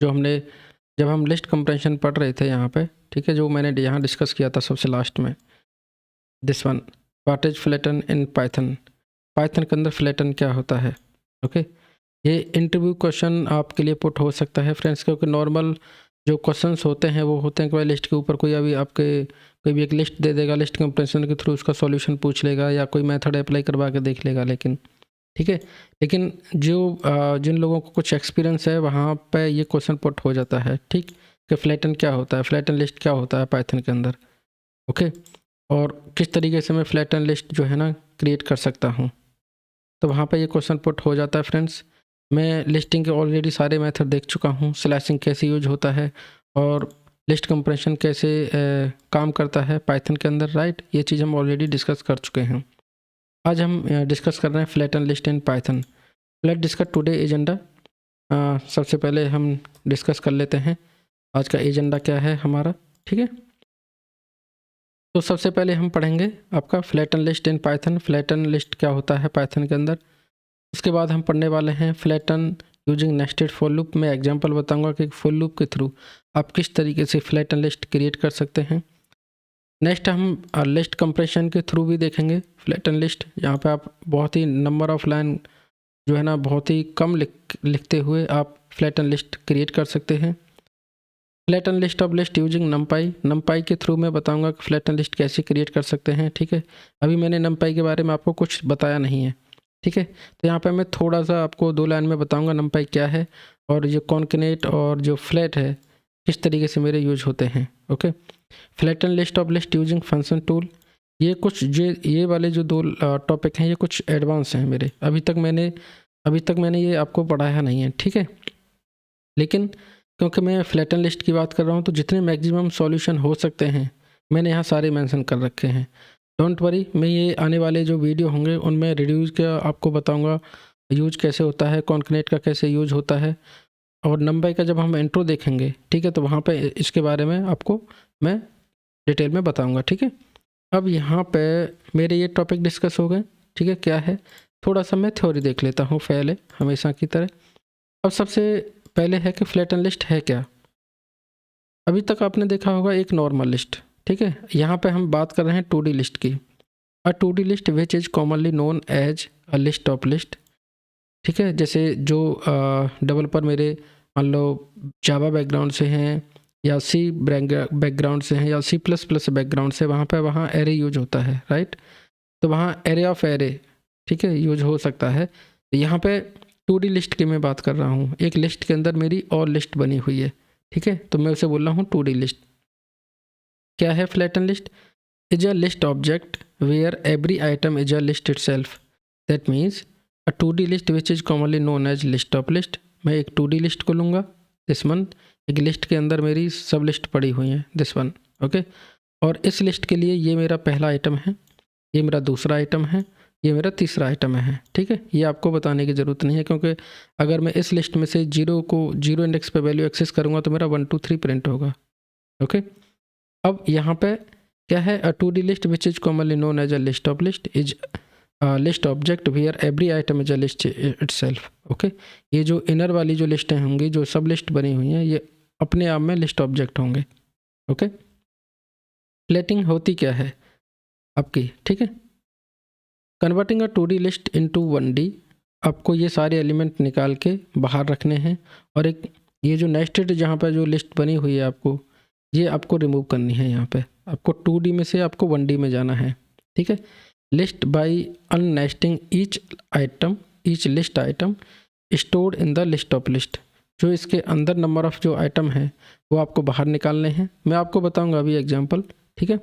जब हम list compression पढ़ रहे थे यहाँ पे, ठीक है, जो मैंने यहाँ डिस्कस किया था सबसे लास्ट में, this one, what is flatten in Python, Python के अंदर फ्लैटन क्या होता है। ओके, ये इंटरव्यू क्वेश्चन आपके लिए पुट हो सकता है फ्रेंड्स, क्योंकि नॉर्मल जो क्वेश्चंस होते हैं वो होते हैं कि भाई लिस्ट के ऊपर कोई अभी आपके कोई भी एक लिस्ट दे देगा, लिस्ट कंप्रेशन के थ्रू उसका सॉल्यूशन पूछ लेगा या कोई मेथड अप्लाई करवा के देख लेगा, लेकिन ठीक है, लेकिन जो जिन लोगों को कुछ एक्सपीरियंस है वहाँ पे ये क्वेश्चन पुट हो जाता है, ठीक, कि फ्लैटन क्या होता है, फ्लैटन लिस्ट क्या होता है पाइथन के अंदर। ओके, और किस तरीके से मैं फ्लैटन लिस्ट जो है ना क्रिएट कर सकता हूँ, तो वहाँ पे ये क्वेश्चन पुट हो जाता है फ्रेंड्स। मैं लिस्टिंग के ऑलरेडी सारे मेथड देख चुका हूँ, स्लैशिंग कैसे यूज होता है और लिस्ट कंप्रेशन कैसे काम करता है पाइथन के अंदर, राइट, ये चीज़ हम ऑलरेडी डिस्कस कर चुके हैं। आज हम डिस्कस कर रहे हैं flatten list in Python. Let discuss today agenda. सबसे पहले हम डिस्कस कर लेते हैं आज का एजेंडा क्या है हमारा, ठीक है। तो सबसे पहले हम पढ़ेंगे आपका flatten list in Python, flatten list क्या होता है पाइथन के अंदर। उसके बाद हम पढ़ने वाले हैं flatten using nested for loop. मैं एग्जांपल बताऊंगा कि फॉर लूप के थ्रू आप किस तरीके से फ्लैटन लिस्ट क्रिएट कर सकते हैं। नेक्स्ट हम लिस्ट कंप्रेशन के थ्रू भी देखेंगे फ्लैटन लिस्ट, यहाँ पे आप बहुत ही नंबर ऑफ लाइन जो है ना बहुत ही कम लिखते हुए आप फ्लैटन लिस्ट क्रिएट कर सकते हैं। Flatten list of list using नमपाई, नमपाई के थ्रू मैं बताऊंगा कि फ्लैटन लिस्ट कैसे क्रिएट कर सकते हैं, ठीक है। अभी मैंने नमपाई के बारे में आपको कुछ बताया नहीं है, ठीक है, तो यहाँ पे मैं थोड़ा सा आपको 2 लाइन में बताऊंगा नमपाई क्या है और जो कॉन्केनेट और जो फ्लैट है किस तरीके से मेरे यूज होते हैं। Okay, flatten list of list using function tool, ये कुछ ये वाले जो 2 टॉपिक हैं ये कुछ एडवांस हैं मेरे, अभी तक मैंने ये आपको पढ़ाया नहीं है, ठीक है। लेकिन क्योंकि मैं फ्लैटन लिस्ट की बात कर रहा हूँ तो जितने मैक्सिमम सॉल्यूशन हो सकते हैं मैंने यहाँ सारे मेंशन कर रखे हैं। डोंट वरी, मैं ये आने वाले जो वीडियो होंगे उनमें रिड्यूस का आपको बताऊँगा यूज कैसे होता है, कॉन्कनेट का कैसे यूज होता है, और नंबर का जब हम इंट्रो देखेंगे, ठीक है, तो वहाँ पे इसके बारे में आपको मैं डिटेल में बताऊँगा, ठीक है। अब यहाँ पे मेरे ये टॉपिक डिस्कस हो गए, ठीक है, क्या है, थोड़ा सा मैं थ्योरी देख लेता हूँ पहले हमेशा की तरह। अब सबसे पहले है कि फ्लैटन लिस्ट है क्या। अभी तक आपने देखा होगा एक नॉर्मल लिस्ट, ठीक है, यहाँ पे हम बात कर रहे हैं 2D लिस्ट की। A 2D list which is commonly known as a list of list, ठीक है, जैसे जो डेवलपर मेरे मान लो जावा बैकग्राउंड से हैं या सी बैकग्राउंड से हैं या C++ बैकग्राउंड से, वहाँ एरे यूज होता है, राइट, तो वहाँ एरे ऑफ एरे, ठीक है, यूज हो सकता है। यहाँ पे 2D लिस्ट की मैं बात कर रहा हूँ, एक लिस्ट के अंदर मेरी और लिस्ट बनी हुई है, ठीक है, तो मैं उसे बोल रहा हूँ 2D लिस्ट। क्या है flatten list? Is a list object where every item is a list itself, that means a 2D list which is commonly known as list of list. मैं एक 2D लिस्ट को लूँगा, दिस वन, एक list के अंदर मेरी सब list पड़ी हुई हैं, दिस वन, ओके, और इस लिस्ट के लिए ये मेरा पहला आइटम है, ये मेरा दूसरा आइटम है, ये मेरा तीसरा आइटम है, ठीक है। ये आपको बताने की ज़रूरत नहीं है, क्योंकि अगर मैं इस लिस्ट में से जीरो इंडेक्स पे वैल्यू एक्सेस करूँगा तो मेरा 1 2 3 प्रिंट होगा। ओके, अब यहाँ पे क्या है, a 2D list which is commonly known as a list of list is list object where every item is a list itself. Okay, ये जो इनर वाली जो लिस्टें होंगी, जो सब लिस्ट बनी हुई हैं, ये अपने आप में लिस्ट ऑब्जेक्ट होंगे। ओके, फ्लैटिंग होती क्या है आपकी, ठीक है, converting a 2D list into 1D। आपको ये सारे एलिमेंट निकाल के बाहर रखने हैं और एक ये जो नेस्टेड जहाँ पर जो लिस्ट बनी हुई है आपको, ये आपको रिमूव करनी है। यहाँ पे आपको 2D में से आपको 1D में जाना है, ठीक है। List by unnesting each list item stored in the list of list, जो इसके अंदर नंबर ऑफ जो आइटम है वो आपको बाहर निकालने हैं। मैं आपको बताऊँगा अभी एग्जाम्पल, ठीक है।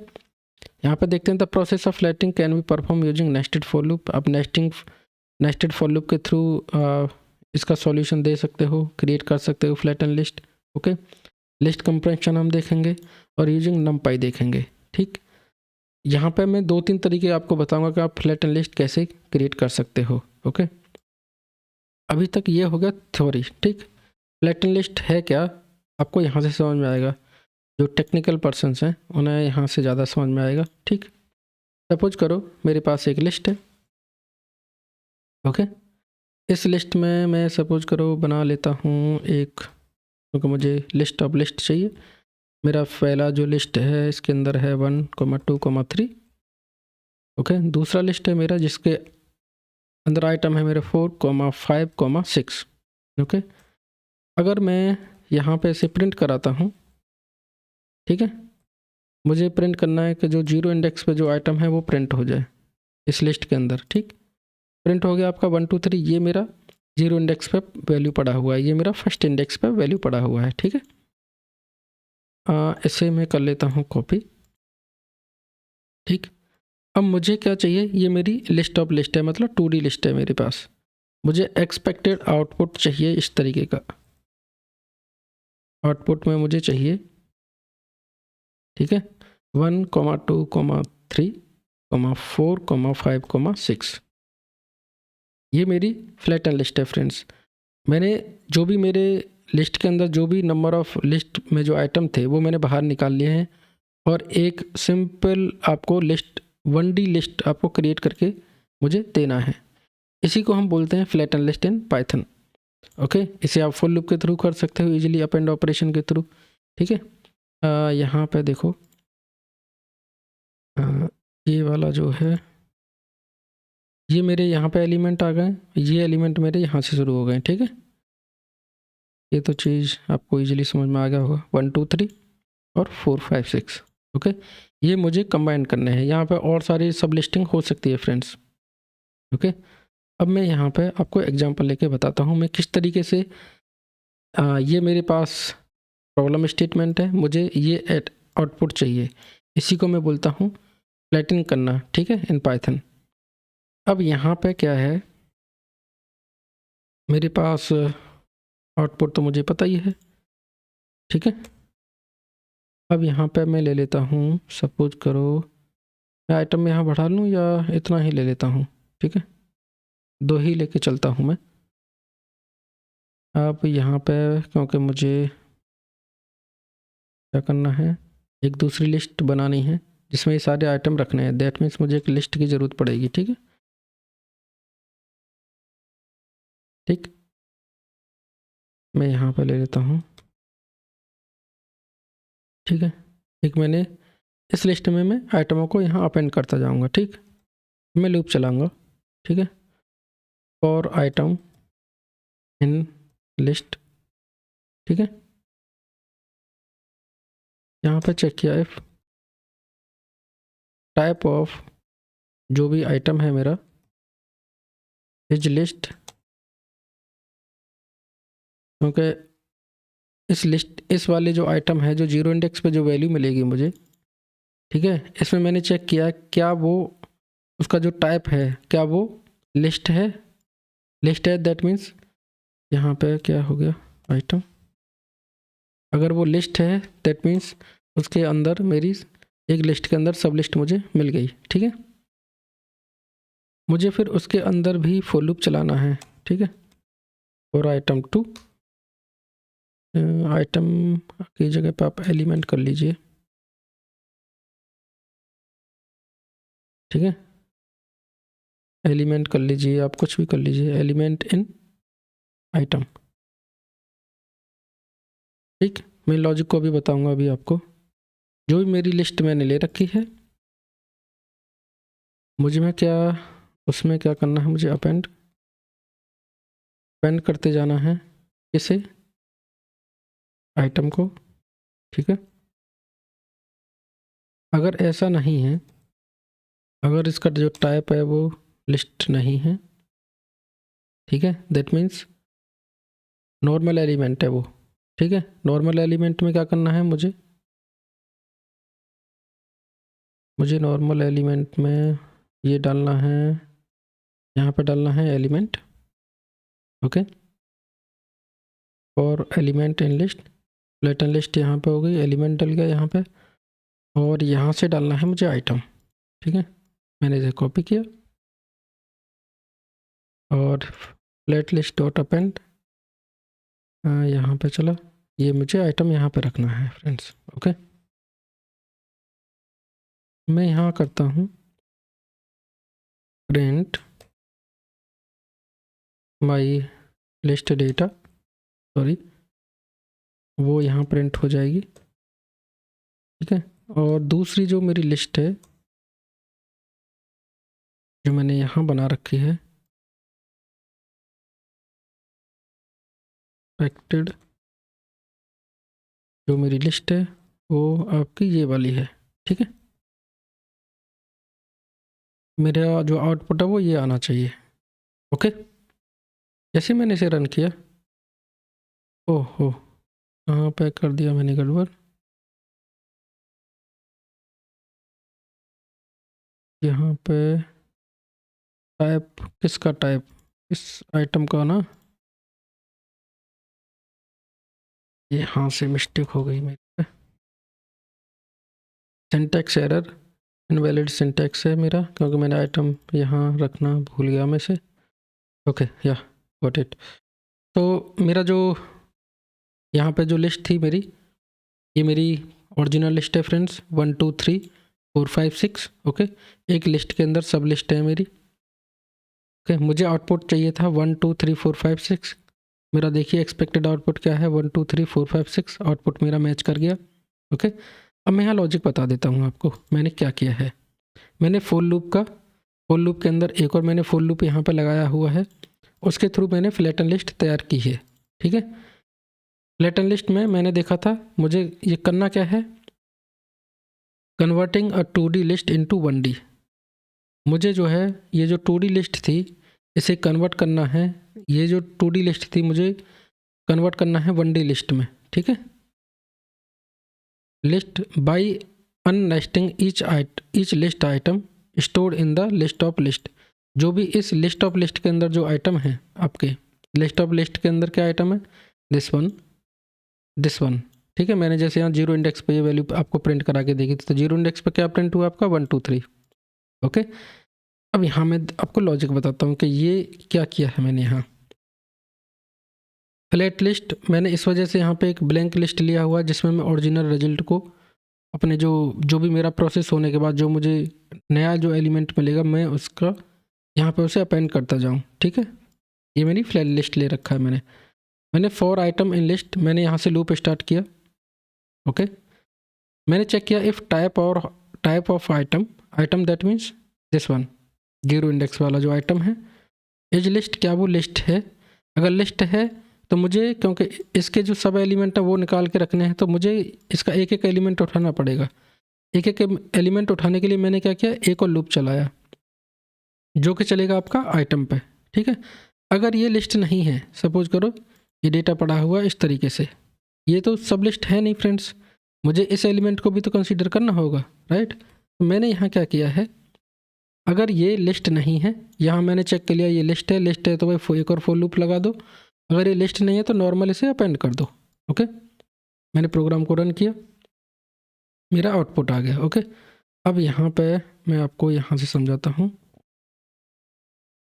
यहाँ पे देखते हैं the process of flattening can be performed using nested for loop. आप नेस्टेड फॉर लूप के थ्रू इसका सॉल्यूशन दे सकते हो, क्रिएट कर सकते हो flatten list. Okay, list comprehension हम देखेंगे और यूजिंग नमपाई देखेंगे, ठीक। यहाँ पे मैं 2-3 तरीके आपको बताऊंगा कि आप फ्लैटन लिस्ट कैसे क्रिएट कर सकते हो। ओके, अभी तक ये हो गया थ्योरी, ठीक। फ्लैटन लिस्ट है क्या, आपको यहाँ से समझ में आएगा, जो टेक्निकल पर्सन्स हैं उन्हें यहाँ से ज़्यादा समझ में आएगा, ठीक। सपोज करो मेरे पास एक लिस्ट है, ओके, इस लिस्ट में मैं सपोज करो बना लेता हूँ एक क्योंकि मुझे लिस्ट ऑफ लिस्ट चाहिए। मेरा पहला जो लिस्ट है इसके अंदर है 1, 2, 3। ओके, दूसरा लिस्ट है मेरा जिसके अंदर आइटम है मेरे 4, 5, 6। ओके, अगर मैं यहाँ पे इसे प्रिंट कराता हूँ, ठीक है, मुझे प्रिंट करना है कि जो 0 इंडेक्स पे जो आइटम है वो प्रिंट हो जाए इस लिस्ट के अंदर। ठीक, प्रिंट हो गया आपका 1, 2, 3। ये मेरा 0 इंडेक्स पे वैल्यू पड़ा हुआ है, ये मेरा फर्स्ट इंडेक्स पे वैल्यू पड़ा हुआ है। ठीक है, इसे मैं कर लेता हूँ कॉपी। ठीक, अब मुझे क्या चाहिए, ये मेरी लिस्ट ऑफ लिस्ट है, मतलब 2D लिस्ट है मेरे पास। मुझे एक्सपेक्टेड आउटपुट चाहिए इस तरीके का। आउटपुट में मुझे चाहिए, ठीक है, 1, 2, 3, 4, 5, 6। ये मेरी फ्लैटन लिस्ट है फ्रेंड्स। मैंने जो भी मेरे लिस्ट के अंदर जो भी नंबर ऑफ लिस्ट में जो आइटम थे वो मैंने बाहर निकाल लिए हैं, और एक सिंपल आपको लिस्ट 1D लिस्ट आपको क्रिएट करके मुझे देना है। इसी को हम बोलते हैं flatten list in Python. Okay, इसे आप फुल लूप के थ्रू कर सकते हो इजीली, अपेंड ऑपरेशन के थ्रू। ठीक है, यहाँ पे देखो, ये वाला जो है, ये मेरे यहाँ पे एलिमेंट आ गए, ये एलिमेंट मेरे यहाँ से शुरू हो गए। ठीक है, ये तो चीज़ आपको इजीली समझ में आ गया होगा। 1, 2, 3 और 4, 5, 6। ओके, ये मुझे कंबाइन करने हैं। यहाँ पे और सारी सब लिस्टिंग हो सकती है फ्रेंड्स। ओके, अब मैं यहाँ पे आपको एग्जांपल लेके बताता हूँ मैं किस तरीके से ये मेरे पास प्रॉब्लम स्टेटमेंट है, मुझे ये आउटपुट चाहिए। इसी को मैं बोलता हूँ फ्लैटन करना। ठीक है, इन पाइथन। अब यहाँ पे क्या है, मेरे पास आउटपुट तो मुझे पता ही है। ठीक है, अब यहाँ पे मैं ले लेता हूँ, सपोज करो मैं आइटम यहाँ बढ़ा लूँ या इतना ही ले लेता हूँ। ठीक है, 2 ही लेके चलता हूँ मैं। अब यहाँ पे क्योंकि मुझे क्या करना है, एक दूसरी लिस्ट बनानी है जिसमें ये सारे आइटम रखने हैं। दैट मीन्स मुझे एक लिस्ट की ज़रूरत पड़ेगी। ठीक है, ठीक, मैं यहाँ पे ले लेता हूँ। ठीक है, एक मैंने इस लिस्ट में मैं आइटमों को यहाँ अपेंड करता जाऊँगा। ठीक, मैं लूप चलाऊँगा। ठीक है, फॉर आइटम इन लिस्ट। ठीक है, यहाँ पे चेक किया इफ टाइप ऑफ जो भी आइटम है मेरा इज लिस्ट, क्योंकि इस लिस्ट इस वाले जो आइटम है जो 0 इंडेक्स पे जो वैल्यू मिलेगी मुझे, ठीक है, इसमें मैंने चेक किया क्या वो उसका जो टाइप है क्या वो लिस्ट है। लिस्ट है दैट मीन्स यहाँ पे क्या हो गया, आइटम अगर वो लिस्ट है दैट मीन्स उसके अंदर मेरी एक लिस्ट के अंदर सब लिस्ट मुझे मिल गई। ठीक है, मुझे फिर उसके अंदर भी फॉर लूप चलाना है। ठीक है, और आइटम 2, आइटम की जगह पे आप एलिमेंट कर लीजिए। ठीक है, एलिमेंट कर लीजिए, आप कुछ भी कर लीजिए, एलिमेंट इन आइटम। ठीक, मैं लॉजिक को भी बताऊंगा अभी आपको। जो भी मेरी लिस्ट मैंने ले रखी है, मुझे मैं क्या उसमें क्या करना है, मुझे अपेंड करते जाना है इसे आइटम को। ठीक है, अगर ऐसा नहीं है, अगर इसका जो टाइप है वो लिस्ट नहीं है, ठीक है, दैट मीन्स नॉर्मल एलिमेंट है वो। ठीक है, नॉर्मल एलिमेंट में क्या करना है, मुझे नॉर्मल एलिमेंट में ये डालना है, यहाँ पे डालना है एलिमेंट। ओके, और element in list, flatten list यहाँ पे हो गई, एलिमेंट डल गया यहाँ पे, और यहाँ से डालना है मुझे आइटम। ठीक है, मैंने इसे कॉपी किया और फ्लैट लिस्ट डॉट अपेंड यहाँ पे चला, ये मुझे आइटम यहाँ पे रखना है फ्रेंड्स। ओके, मैं यहाँ करता हूँ print my list data, sorry वो यहाँ प्रिंट हो जाएगी, ठीक है। और दूसरी जो मेरी लिस्ट है जो मैंने यहाँ बना रखी है, एक्सपेक्टेड जो मेरी लिस्ट है वो आपकी ये वाली है, ठीक है। मेरा जो आउटपुट है वो ये आना चाहिए, ओके। जैसे मैंने इसे रन किया, ओहो कहाँ पे कर दिया मैंने गड़बड़, यहाँ पे टाइप, किसका टाइप, इस आइटम का ना, यहाँ से मिस्टेक हो गई मेरे, सिंटैक्स एरर, इनवैलिड सिंटैक्स है मेरा, क्योंकि मैंने आइटम यहाँ रखना भूल गया मैं से, ओके या गॉट इट। तो मेरा जो यहाँ पे जो लिस्ट थी मेरी, ये मेरी ओरिजिनल लिस्ट है फ्रेंड्स, 1 2 3 4 5 6, ओके। एक लिस्ट के अंदर सब लिस्ट है मेरी, ओके। मुझे आउटपुट चाहिए था 1 2 3 4 5 6, मेरा देखिए एक्सपेक्टेड आउटपुट क्या है, 1 2 3 4 5 6, आउटपुट मेरा मैच कर गया, ओके। अब मैं यहाँ लॉजिक बता देता हूँ आपको मैंने क्या किया है। मैंने फॉर लूप के अंदर एक और मैंने फॉर लूप यहाँ पर लगाया हुआ है, उसके थ्रू मैंने फ्लैटन लिस्ट तैयार की है, ठीक है। फ्लैटन लिस्ट में मैंने देखा था मुझे ये करना क्या है, converting a 2D list into 1D। मुझे जो है ये जो 2D लिस्ट थी इसे कन्वर्ट करना है, ये जो 2D लिस्ट थी मुझे कन्वर्ट करना है 1D लिस्ट में, ठीक है। List by unnesting each list item stored in the list of list. जो भी इस लिस्ट ऑफ लिस्ट के अंदर जो आइटम है, आपके लिस्ट ऑफ लिस्ट के अंदर क्या आइटम है, दिस वन, ठीक है। मैंने जैसे यहाँ 0 इंडेक्स पे ये वैल्यू आपको प्रिंट करा के देखी थी, तो 0 इंडेक्स पे क्या प्रिंट हुआ आपका 1 2 3, ओके। अब यहाँ मैं आपको लॉजिक बताता हूँ कि ये क्या किया है मैंने यहाँ। फ्लैट लिस्ट मैंने इस वजह से यहाँ पे एक ब्लैंक लिस्ट लिया हुआ है जिसमें मैं ओरिजिनल रिजल्ट को अपने जो भी मेरा प्रोसेस होने के बाद जो मुझे नया जो एलिमेंट मिलेगा मैं उसका यहाँ पे उसे अपेंड करता जाऊँ, ठीक है। ये मेरी फ्लैट लिस्ट ले रखा है मैंने फॉर आइटम इन लिस्ट, मैंने यहाँ से लूप स्टार्ट किया, ओके। मैंने चेक किया if type of item that means this one, 0 index वाला जो आइटम है, एज लिस्ट, क्या वो लिस्ट है। अगर लिस्ट है तो मुझे, क्योंकि इसके जो सब एलिमेंट है वो निकाल के रखने हैं, तो मुझे इसका एक एक एलिमेंट उठाना पड़ेगा। एक एक एलिमेंट उठाने के लिए मैंने क्या किया, एक और लूप चलाया जो कि चलेगा आपका आइटम पे, ठीक है। अगर ये लिस्ट नहीं है, सपोज करो ये डेटा पड़ा हुआ इस तरीके से, ये तो सब लिस्ट है नहीं फ्रेंड्स, मुझे इस एलिमेंट को भी तो कंसीडर करना होगा, राइट। तो मैंने यहाँ क्या किया है, अगर ये लिस्ट नहीं है, यहाँ मैंने चेक कर लिया ये लिस्ट है तो भाई एक और फॉर लूप लगा दो। अगर ये लिस्ट नहीं है तो नॉर्मल इसे अपेंड कर दो, ओके। मैंने प्रोग्राम को रन किया, मेरा आउटपुट आ गया, ओके। अब यहाँ पे मैं आपको यहाँ से समझाता हूँ।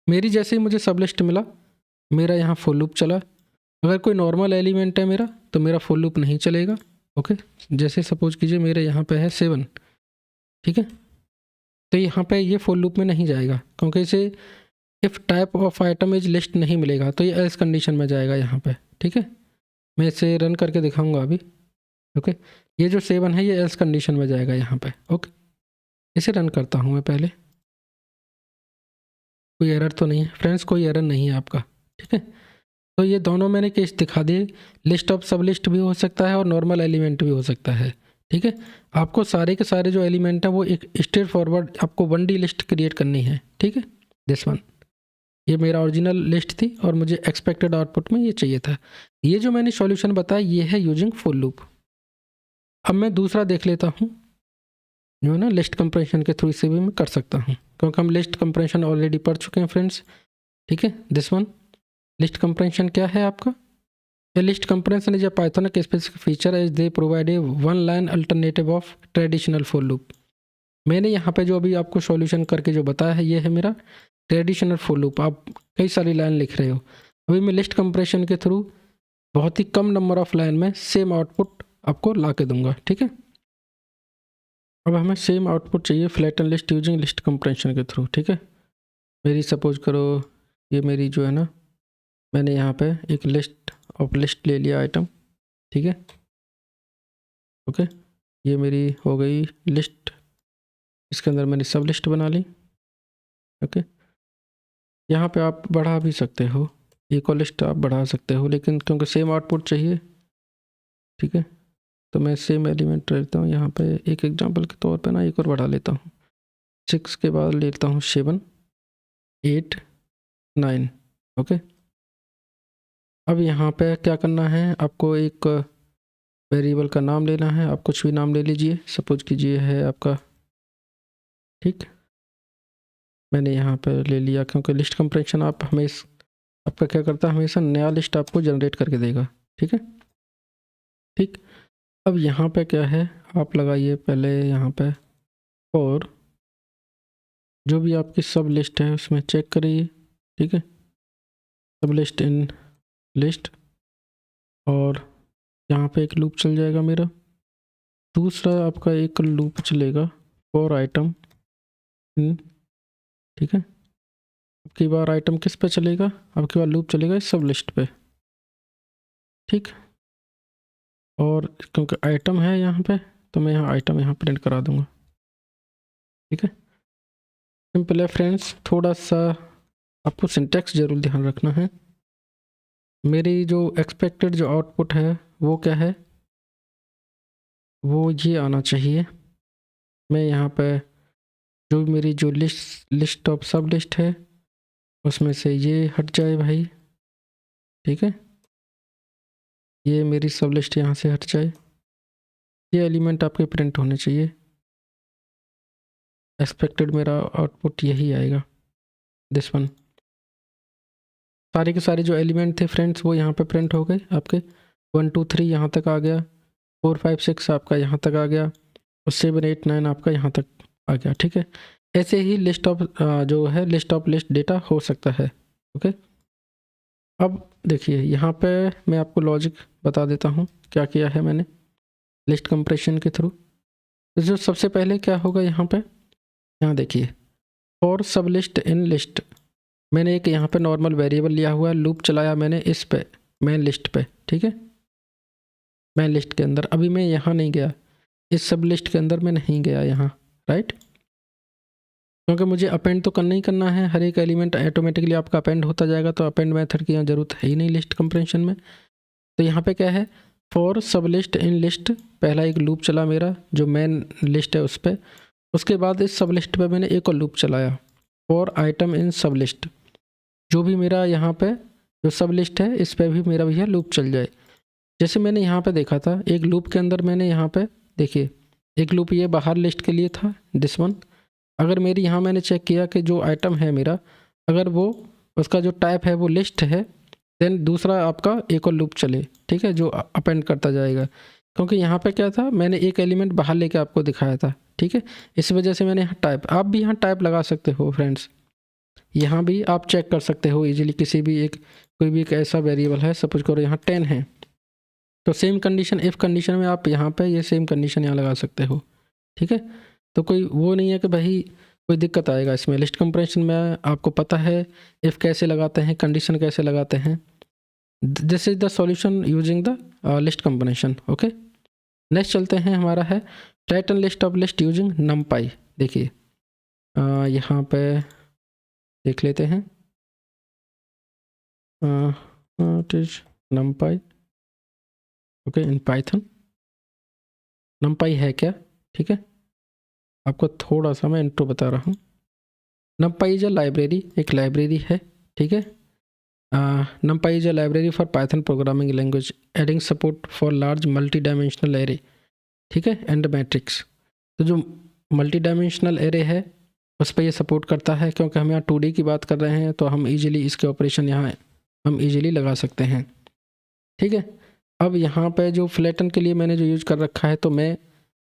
मेरी जैसे ही मुझे सब लिस्ट मिला, मेरा यहाँ फॉर लूप चला। अगर कोई नॉर्मल एलिमेंट है मेरा तो मेरा फॉर लूप नहीं चलेगा, ओके। जैसे सपोज कीजिए मेरे यहाँ पे है 7, ठीक है। तो यहाँ पे ये फॉर लूप में नहीं जाएगा क्योंकि इसे if type of item is list नहीं मिलेगा, तो ये एल्स कंडीशन में जाएगा यहाँ पे, ठीक है। मैं इसे रन करके दिखाऊंगा अभी, ओके। ये जो 7 है ये एल्स कंडीशन में जाएगा यहाँ पे, ओके। इसे रन करता हूँ मैं पहले, कोई एरर तो नहीं है फ्रेंड्स, कोई एरर नहीं है आपका, ठीक है। तो ये दोनों मैंने केस दिखा दिए, लिस्ट ऑफ सब लिस्ट भी हो सकता है और नॉर्मल एलिमेंट भी हो सकता है, ठीक है। आपको सारे के सारे जो एलिमेंट हैं वो एक स्ट्रेट फॉरवर्ड आपको 1D लिस्ट क्रिएट करनी है, ठीक है। दिस वन, ये मेरा ओरिजिनल लिस्ट थी और मुझे एक्सपेक्टेड आउटपुट में ये चाहिए था। ये जो मैंने सॉल्यूशन बताया ये है यूजिंग फॉर लूप। अब मैं दूसरा देख लेता हूँ जो है ना, लिस्ट कंप्रेशन के थ्रू इसे भी मैं कर सकता हूँ क्योंकि हम लिस्ट कंप्रेशन ऑलरेडी पढ़ चुके हैं फ्रेंड्स, ठीक है। दिस वन, लिस्ट कंप्रेशन क्या है आपका, A list comprehension is a Python specific feature as they provide a one line alternative of traditional for loop। मैंने यहाँ पे जो अभी आपको सॉल्यूशन करके जो बताया है ये है मेरा ट्रेडिशनल फॉर लूप। आप कई सारी लाइन लिख रहे हो, अभी मैं लिस्ट कंप्रेशन के थ्रू बहुत ही कम नंबर ऑफ लाइन में सेम आउटपुट आपको ला के दूंगा, ठीक है। अब हमें सेम आउटपुट चाहिए flatten list using list compression के थ्रू, ठीक है। मेरी सपोज करो ये मेरी जो है ना, मैंने यहाँ पे एक लिस्ट ले लिया आइटम, ठीक है। ओके, ये मेरी हो गई लिस्ट, इसके अंदर मैंने सब लिस्ट बना ली। ओके, यहाँ पे आप बढ़ा भी सकते हो, इक्वल लिस्ट आप बढ़ा सकते हो, लेकिन क्योंकि सेम आउटपुट चाहिए, ठीक है, तो मैं सेम एलिमेंट लेता हूँ यहाँ पे। एक एग्जांपल के तौर पे ना एक और बढ़ा लेता हूँ, 6 के बाद लेता हूँ 7, 8, 9। ओके, अब यहाँ पे क्या करना है, आपको एक वेरिएबल का नाम लेना है। आप कुछ भी नाम ले लीजिए, सपोज कीजिए है आपका, ठीक, मैंने यहाँ पे ले लिया, क्योंकि लिस्ट कंप्रेशन आप हमेशा आपका क्या करता है, हमेशा नया लिस्ट आपको जनरेट करके देगा। ठीक है, ठीक। अब यहाँ पे क्या है, आप लगाइए पहले यहाँ पे, और जो भी आपकी सब लिस्ट है उसमें चेक करिए। ठीक है, सब लिस्ट इन लिस्ट, और यहाँ पे एक लूप चल जाएगा मेरा। दूसरा आपका एक लूप चलेगा फॉर आइटम इन, ठीक है, अब की बार आइटम किस पे चलेगा, अब की बार लूप चलेगा इस सब लिस्ट पे। ठीक, और क्योंकि आइटम है यहाँ पे, तो मैं यहाँ आइटम यहाँ प्रिंट करा दूंगा। ठीक है, सिंपल है फ्रेंड्स। थोड़ा सा आपको सिंटैक्स जरूर ध्यान रखना है। मेरी जो एक्सपेक्टेड जो आउटपुट है वो क्या है, वो ये आना चाहिए। मैं यहाँ पे जो मेरी जो लिस्ट ऑफ सब लिस्ट है उसमें से ये हट जाए भाई। ठीक है, ये मेरी सब लिस्ट यहाँ से हट जाए, ये एलिमेंट आपके प्रिंट होने चाहिए। एक्सपेक्टेड मेरा आउटपुट यही आएगा, दिस वन। सारे के सारे जो एलिमेंट थे फ्रेंड्स वो यहाँ पे प्रिंट हो गए आपके। 1 2 3 यहाँ तक आ गया, 4 5 6 आपका यहाँ तक आ गया, और 7 8 9 आपका यहाँ तक आ गया। ठीक है, ऐसे ही लिस्ट ऑफ जो है लिस्ट ऑफ लिस्ट डेटा हो सकता है। ओके, अब देखिए यहाँ पे मैं आपको लॉजिक बता देता हूँ क्या किया है मैंने लिस्ट कंप्रेशन के थ्रू। तो जो सबसे पहले क्या होगा यहाँ पे, यहाँ देखिए फॉर सब लिस्ट इन लिस्ट, मैंने एक यहाँ पे नॉर्मल वेरिएबल लिया हुआ है, लूप चलाया मैंने इस पे मेन लिस्ट पे। ठीक है, मेन लिस्ट के अंदर अभी मैं यहाँ नहीं गया, इस सब लिस्ट के अंदर मैं नहीं गया यहाँ, राइट, क्योंकि मुझे अपेंड तो करना ही करना है। हर एक एलिमेंट ऑटोमेटिकली आपका अपेंड होता जाएगा, तो अपेंड मेथड की यहाँ जरूरत है ही नहीं लिस्ट कंप्रेशन में। तो यहाँ पे क्या है, फॉर सब लिस्ट इन लिस्ट, पहला एक लूप चला मेरा जो मेन लिस्ट है उस पर। उसके बाद इस सब लिस्ट पे मैंने एक और लूप चलाया फॉर आइटम इन सब लिस्ट, जो भी मेरा यहाँ पे जो सब लिस्ट है इस पर भी मेरा भैया लूप चल जाए। जैसे मैंने यहाँ पे देखा था एक लूप के अंदर, मैंने यहाँ पे देखिए एक लूप ये बाहर लिस्ट के लिए था, दिस वन। अगर मेरी यहाँ मैंने चेक किया कि जो आइटम है मेरा, अगर वो उसका जो टाइप है वो लिस्ट है, देन दूसरा आपका एक और लूप चले, ठीक है, जो अपेंड करता जाएगा। क्योंकि यहाँ पे क्या था, मैंने एक एलिमेंट बाहर लेके आपको दिखाया था। ठीक है, इस वजह से मैंने यहाँ टाइप, आप भी यहाँ टाइप लगा सकते हो फ्रेंड्स। यहाँ भी आप चेक कर सकते हो इजीली, किसी भी एक कोई भी एक ऐसा वेरिएबल है, सपोज करो यहाँ 10 है, तो सेम कंडीशन इफ़ कंडीशन में आप यहाँ पे ये सेम कंडीशन यहाँ लगा सकते हो। ठीक है, तो कोई वो नहीं है कि भाई कोई दिक्कत आएगा इसमें। लिस्ट कंप्रेशन में आपको पता है इफ़ कैसे लगाते हैं, कंडीशन कैसे लगाते हैं। This is the solution using the list compression. Okay, next चलते हैं, हमारा है Titan list of list using नमपाई। देखिए यहाँ पे देख लेते हैं, it is नमपाई। Okay, in Python नमपाई है क्या। ठीक है, आपको थोड़ा सा मैं इंट्रो बता रहा हूँ। नमपाई इज अ लाइब्रेरी, एक लाइब्रेरी है। ठीक है, नमपाई is a library for Python programming language adding support for large multi dimensional array. ठीक है, एंड मैट्रिक्स। तो जो मल्टी डायमेंशनल एरे है उस पर ये सपोर्ट करता है, क्योंकि हम यहाँ 2D की बात कर रहे हैं, तो हम इजीली इसके ऑपरेशन यहाँ हम इजीली लगा सकते हैं। ठीक है, अब यहाँ पे जो फ्लैटन के लिए मैंने जो यूज कर रखा है, तो मैं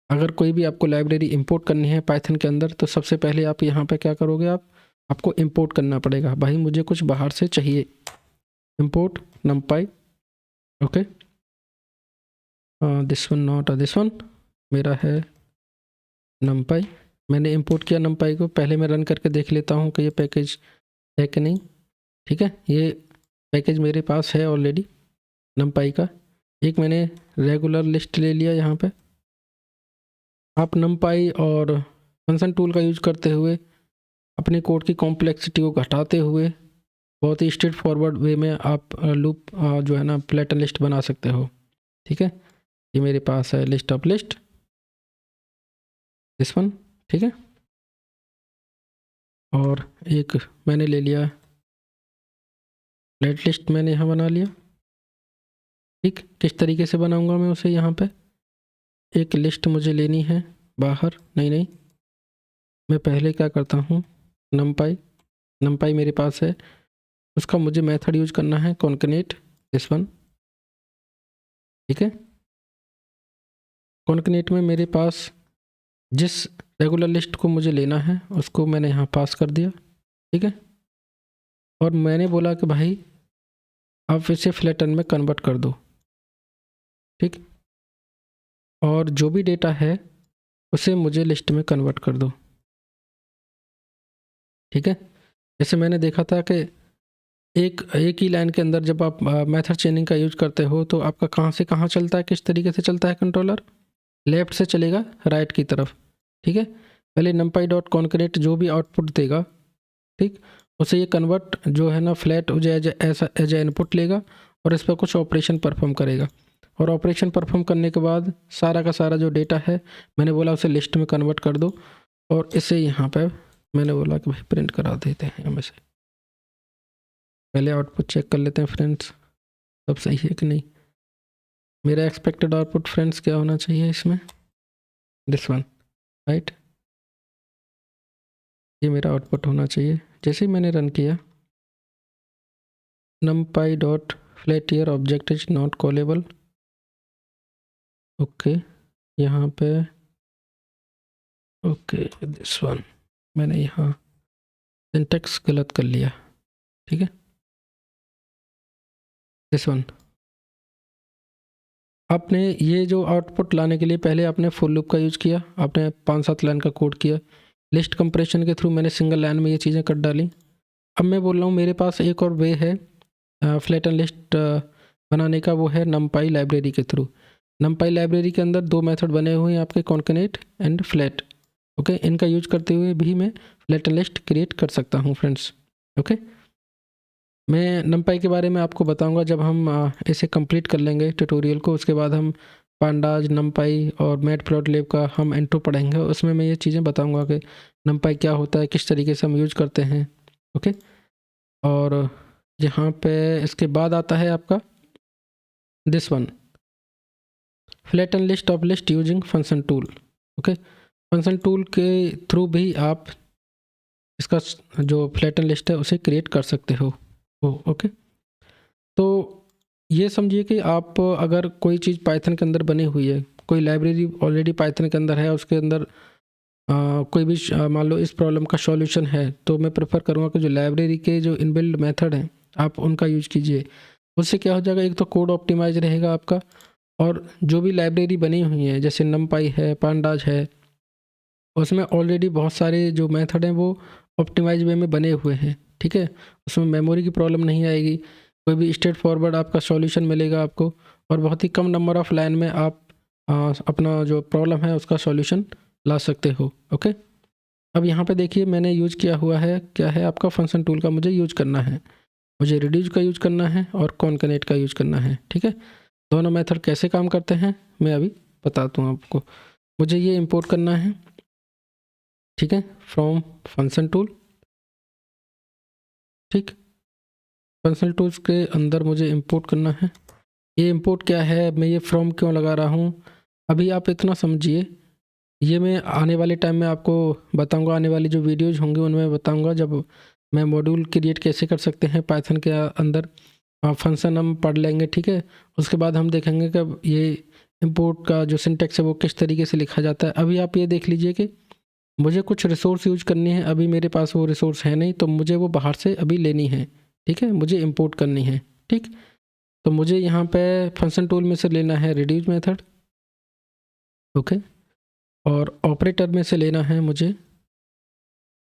अगर कोई भी आपको लाइब्रेरी इंपोर्ट करनी है पाइथन के अंदर, तो सबसे पहले आप यहाँ पे क्या करोगे, आपको इंपोर्ट करना पड़ेगा। भाई मुझे कुछ बाहर से चाहिए, import नमपाई। Okay, this one not this one, मेरा है नमपाई। मैंने इंपोर्ट किया नमपाई को, पहले मैं रन करके देख लेता हूँ कि ये पैकेज है कि नहीं। ठीक है, ये पैकेज मेरे पास है ऑलरेडी नमपाई का। एक मैंने रेगुलर लिस्ट ले लिया यहाँ पे, आप नमपाई और फंक्शन टूल का यूज करते हुए अपने कोड की कॉम्प्लेक्सिटी को घटाते हुए बहुत ही स्ट्रेट फॉरवर्ड वे में आप लूप जो है ना फ्लैटन लिस्ट बना सकते हो। ठीक है, ये मेरे पास है list of list, this one. ठीक है, और एक मैंने ले लिया फ्लैट लिस्ट, मैंने यहाँ बना लिया। ठीक, किस तरीके से बनाऊंगा मैं उसे? यहाँ पे एक लिस्ट मुझे लेनी है बाहर, नहीं, मैं पहले क्या करता हूँ, नमपाई मेरे पास है, उसका मुझे मेथड यूज करना है कॉन्कनेट, दिस वन। ठीक है, कॉन्कनेट में मेरे पास जिस रेगुलर लिस्ट को मुझे लेना है उसको मैंने यहाँ पास कर दिया। ठीक है, और मैंने बोला कि भाई आप इसे फ्लैटन में कन्वर्ट कर दो। ठीक, और जो भी डेटा है उसे मुझे लिस्ट में कन्वर्ट कर दो। ठीक है, जैसे मैंने देखा था कि एक ही लाइन के अंदर जब आप मेथड चेनिंग का यूज करते हो तो आपका कहाँ से कहाँ चलता है, किस तरीके से चलता है कंट्रोलर, लेफ्ट से चलेगा राइट की तरफ। ठीक है, पहले numpy डॉट कॉन्करेट जो भी आउटपुट देगा, ठीक, उसे ये कन्वर्ट जो है ना फ्लैट एज ए इनपुट लेगा और इस पर कुछ ऑपरेशन परफॉर्म करेगा, और ऑपरेशन परफॉर्म करने के बाद सारा का सारा जो डेटा है मैंने बोला उसे लिस्ट में कन्वर्ट कर दो, और इसे यहाँ पे मैंने बोला कि भाई प्रिंट करा देते हैं हमें से। पहले आउटपुट चेक कर लेते हैं फ्रेंड्स, सब सही है कि नहीं। मेरा एक्सपेक्टेड आउटपुट फ्रेंड्स क्या होना चाहिए इसमें, दिस वन, राइट, ये मेरा आउटपुट होना चाहिए। जैसे ही मैंने रन किया, numpy dot flat year object is not callable, okay, यहाँ पे ओके दिस वन, मैंने यहाँ सिंटेक्स गलत कर लिया। ठीक है, दिस वन, आपने ये जो आउटपुट लाने के लिए पहले आपने फुल लूप का यूज किया, आपने 5-7 लाइन का कोड किया, लिस्ट कंप्रेशन के थ्रू मैंने सिंगल लाइन में ये चीज़ें कर डाली। अब मैं बोल रहा हूँ मेरे पास एक और वे है फ्लैटन लिस्ट बनाने का, वो है numpy लाइब्रेरी के थ्रू। numpy लाइब्रेरी के अंदर 2 मेथड बने हुए हैं आपके, कॉन्कनेट एंड फ्लैट। ओके, इनका यूज करते हुए भी मैं फ्लैटन लिस्ट क्रिएट कर सकता हूँ फ्रेंड्स। ओके, मैं numpy के बारे में आपको बताऊंगा जब हम इसे कंप्लीट कर लेंगे ट्यूटोरियल को, उसके बाद हम पांडाज, numpy और मैटप्लॉटलिब का हम इंट्रो पढ़ेंगे, उसमें मैं ये चीज़ें बताऊंगा कि numpy क्या होता है, किस तरीके से हम यूज करते हैं। ओके, और यहाँ पे इसके बाद आता है आपका this one, flatten list of list using function tool. Okay, function tool के थ्रू भी आप इसका जो फ्लैटन लिस्ट है उसे क्रिएट कर सकते हो। ओके, तो ये समझिए कि आप अगर कोई चीज़ पाइथन के अंदर बनी हुई है, कोई लाइब्रेरी ऑलरेडी पाइथन के अंदर है, उसके अंदर कोई भी मान लो इस प्रॉब्लम का सॉल्यूशन है, तो मैं प्रेफर करूँगा कि जो लाइब्रेरी के जो इनबिल्ड मेथड हैं आप उनका यूज कीजिए। उससे क्या हो जाएगा, एक तो कोड ऑप्टिमाइज रहेगा आपका, और जो भी लाइब्रेरी बनी हुई है जैसे numpy है, पांडाज है, उसमें ऑलरेडी बहुत सारे जो मेथड हैं वो ऑप्टिमाइज वे में बने हुए हैं। ठीक है, उसमें मेमोरी की प्रॉब्लम नहीं आएगी, कोई भी स्ट्रेट फॉरवर्ड आपका सॉल्यूशन मिलेगा आपको, और बहुत ही कम नंबर ऑफ लाइन में आप अपना जो प्रॉब्लम है उसका सॉल्यूशन ला सकते हो। ओके, अब यहाँ पे देखिए मैंने यूज किया हुआ है, क्या है आपका फंक्शन टूल का मुझे यूज करना है, मुझे रिड्यूस का यूज करना है और कॉन्कनेट का यूज करना है। ठीक है, दोनों मेथड कैसे काम करते हैं मैं अभी बताता हूँ आपको। मुझे ये इंपोर्ट करना है, ठीक है, फ्रॉम फंक्शन टूल। ठीक, फंक्शन टूल्स के अंदर मुझे इंपोर्ट करना है। ये इंपोर्ट क्या है, मैं ये फ्रॉम क्यों लगा रहा हूँ, अभी आप इतना समझिए, ये मैं आने वाले टाइम में आपको बताऊंगा, आने वाली जो वीडियोज होंगे उनमें बताऊंगा जब मैं मॉड्यूल क्रिएट कैसे कर सकते हैं पाइथन के अंदर, फंक्शन हम पढ़ लेंगे। ठीक है, उसके बाद हम देखेंगे कि ये इंपोर्ट का जो सिंटेक्स है वो किस तरीके से लिखा जाता है। अभी आप ये देख लीजिए कि मुझे कुछ रिसोर्स यूज करनी है, अभी मेरे पास वो रिसोर्स है नहीं, तो मुझे वो बाहर से अभी लेनी है। ठीक है, मुझे इंपोर्ट करनी है। ठीक, तो मुझे यहाँ पे फंक्शन टूल में से लेना है रिड्यूस मेथड। ओके, और ऑपरेटर में से लेना है मुझे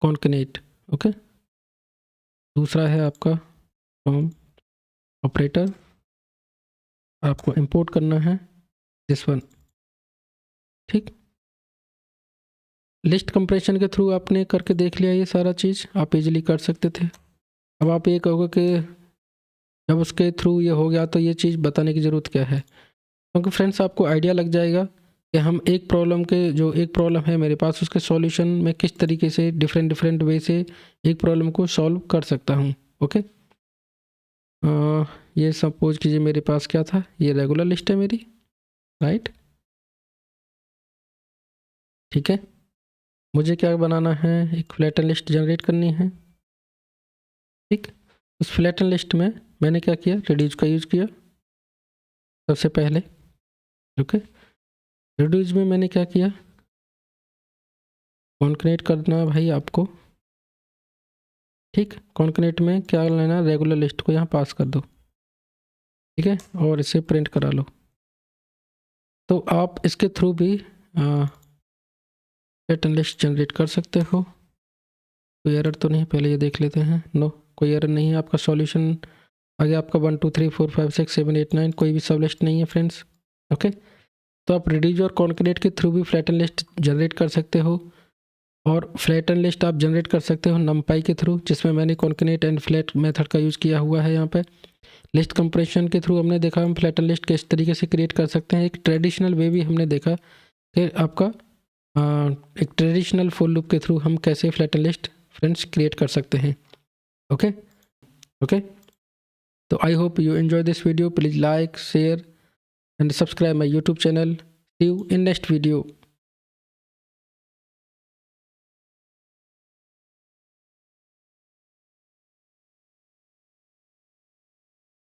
कॉन्कनेट। ओके, दूसरा है आपका फ्रॉम ऑपरेटर, आपको इंपोर्ट करना है दिस वन। ठीक, लिस्ट कंप्रेशन के थ्रू आपने करके देख लिया, ये सारा चीज़ आप इजीली कर सकते थे। अब आप ये कहोगे कि जब उसके थ्रू ये हो गया तो ये चीज़ बताने की ज़रूरत क्या है, क्योंकि फ्रेंड्स आपको आइडिया लग जाएगा कि हम एक प्रॉब्लम के जो एक प्रॉब्लम है मेरे पास उसके सॉल्यूशन में किस तरीके से डिफरेंट वे से एक प्रॉब्लम को सॉल्व कर सकता हूँ। ओके, ये सपोज कीजिए मेरे पास क्या था, ये रेगुलर लिस्ट है मेरी, राइट। ठीक है, मुझे क्या बनाना है, एक फ्लैटन लिस्ट जनरेट करनी है। ठीक, उस फ्लैटन लिस्ट में मैंने क्या किया, रिड्यूस का यूज़ किया सबसे पहले। ओके, रिड्यूस में मैंने क्या किया, कॉन्कनेट करना है भाई आपको। ठीक, कॉन्कनेट में क्या लेना, रेगुलर लिस्ट को यहाँ पास कर दो। ठीक है, और इसे प्रिंट करा लो। तो आप इसके थ्रू भी पैटर्न लिस्ट जनरेट कर सकते हो। कोई एरर तो नहीं, पहले ये देख लेते हैं। नो, कोई एरर नहीं है। आपका सॉल्यूशन आगे आपका 1 2 3 4 5 6 7 8 9 कोई भी सब लिस्ट नहीं है फ्रेंड्स। ओके, तो आप रिड्यूस और कॉन्कनेट के थ्रू भी फ्लैटन लिस्ट जनरेट कर सकते हो, और फ्लैटन लिस्ट आप जनरेट कर सकते हो नमपाई के थ्रू, जिसमें मैंने कॉन्कनेट एंड फ्लैट मेथड का यूज़ किया हुआ है। यहाँ पे लिस्ट कंप्रेशन के थ्रू हमने देखा हम फ्लैटन लिस्ट किस तरीके से क्रिएट कर सकते हैं। एक ट्रेडिशनल वे भी हमने देखा कि आपका एक ट्रेडिशनल फॉर लूप के थ्रू हम कैसे फ्लैटन लिस्ट फ्रेंड्स क्रिएट कर सकते हैं। ओके ओके, तो I hope you enjoy this video. Please like, share and subscribe my YouTube channel. See you in next video.